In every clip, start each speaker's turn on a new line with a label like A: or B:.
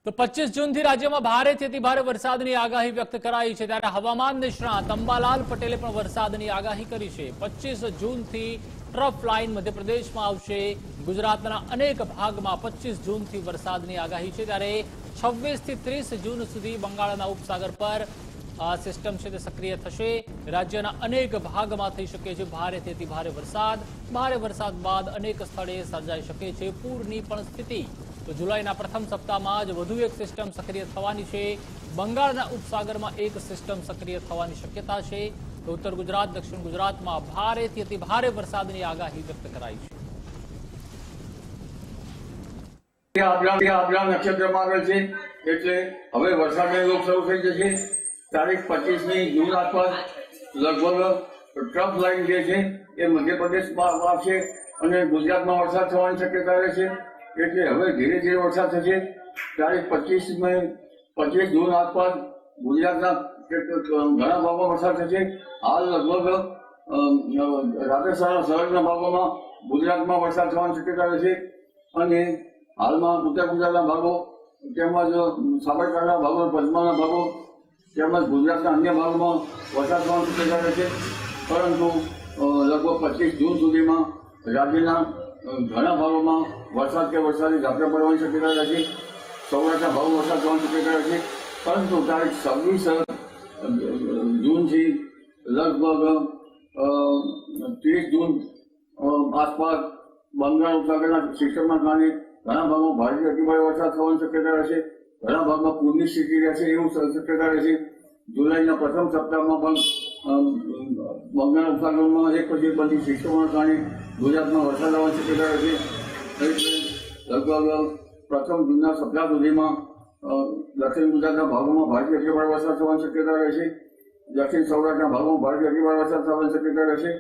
A: તો 25 જૂનથી રાજ્યમાં ભારેથી અતિ ભારે વરસાદની આગાહી વ્યક્ત કરાઈ છે ત્યારે હવામાન નિષ્ણાત અંબાલાલ પટેલે પણ વરસાદની આગાહી કરી છે। 25 જૂનથી ટ્રફ લાઇન મધ્યપ્રદેશમાં આવશે। ગુજરાતના અનેક ભાગમાં 25 જૂનથી વરસાદની આગાહી છે ત્યારે 26 થી 30 જૂન સુધી બંગાળના ઉપસાગર પર આ સિસ્ટમ છે તે સક્રિય થશે। રાજ્યના અનેક ભાગમાં થઈ શકે છે ભારેથી અતિ ભારે વરસાદ। ભારે વરસાદ બાદ અનેક સ્થળે સર્જાઈ શકે છે પૂરની પણ સ્થિતિ। તો જુલાઈના પ્રથમ સપ્તાહમાં જ વધુ એક સિસ્ટમ સક્રિય થવાની છે। બંગાળના ઉપસાગરમાં એક સિસ્ટમ સક્રિય થવાની શક્યતા છે। તો ઉત્તર ગુજરાત દક્ષિણ ગુજરાતમાં ભારેથી અતિ ભારે વરસાદની આગાહી વ્યક્ત કરાઈ છે।
B: આપણા નક્ષત્રમાં આવેલ છે એટલે હવે વરસાદની રોગ શરૂ થઈ જશે। તારીખ 25મી જૂન આસપાસ લગભગ ટ્રફ લાઇન જે છે એ મધ્યપ્રદેશમાં આવશે અને ગુજરાતમાં વરસાદ થવાની શક્યતા રહેશે। એટલે હવે ધીરે ધીરે વરસાદ થશે। તારીખ 25 જૂન આસપાસ ગુજરાતના ઘણા ભાગોમાં વરસાદ થશે। હાલ લગભગ રાજસ્થાનના સંલગ્ન ભાગોમાં ગુજરાતમાં વરસાદ થવાની શક્યતા રહેશે અને હાલમાં ઉત્તર ગુજરાતના ભાગો તેમજ સાબરકાંઠાના ભાગો પંચમહાલના ભાગો તેમજ ગુજરાતના અન્ય ભાગોમાં વરસાદ થવાની શક્યતા રહેશે। પરંતુ લગભગ 25 જૂન સુધીમાં રાજ્યના ઘણા ભાગોમાં વરસાદ કે વરસાદી ઝાપટા પડવાની શક્યતા રહેશે। સૌરાષ્ટ્રના ભાગમાં વરસાદ થવાની શક્યતા રહેશે। પરંતુ તારીખ 26 જૂનથી લગભગ 30 જૂન આસપાસ બંગાળ ઉપસાગરના સિસ્ટમના કારણે ઘણા ભાગમાં ભારેથી અતિભારે વરસાદ થવાની શક્યતા રહેશે। ઘણા ભાગમાં પૂરની સ્થિતિ રહેશે એવું શક્યતા રહેશે। જુલાઈના પ્રથમ સપ્તાહમાં પણ બંગાળ ઉપસાગરમાં એક પછી બધી સિસ્ટમોના કારણે ગુજરાતમાં વરસાદ આવવાની શક્યતા રહેશે। લગભગ પ્રથમ જૂનના સપ્તાહ સુધીમાં દક્ષિણ ગુજરાતના ભાગોમાં ભારેથી અતિભારે વરસાદ થવાની શક્યતા રહેશે। દક્ષિણ સૌરાષ્ટ્રના ભાગોમાં ભારેથી અતિભારે વરસાદ થવાની શક્યતા રહેશે।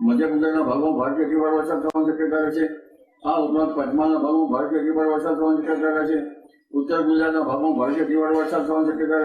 B: મધ્ય ગુજરાતના ભાગોમાં ભારેથી અતિભારે વરસાદ થવાની શક્યતા રહેશે। આ ઉપરાંત પંચમહાલના ભાગોમાં ભારેથી અતિભારે વરસાદ થવાની શક્યતા રહેશે। ઉત્તર ગુજરાતના ભાગોમાં ભારેથી અતિભારે વરસાદ થવાની શક્યતા રહેશે।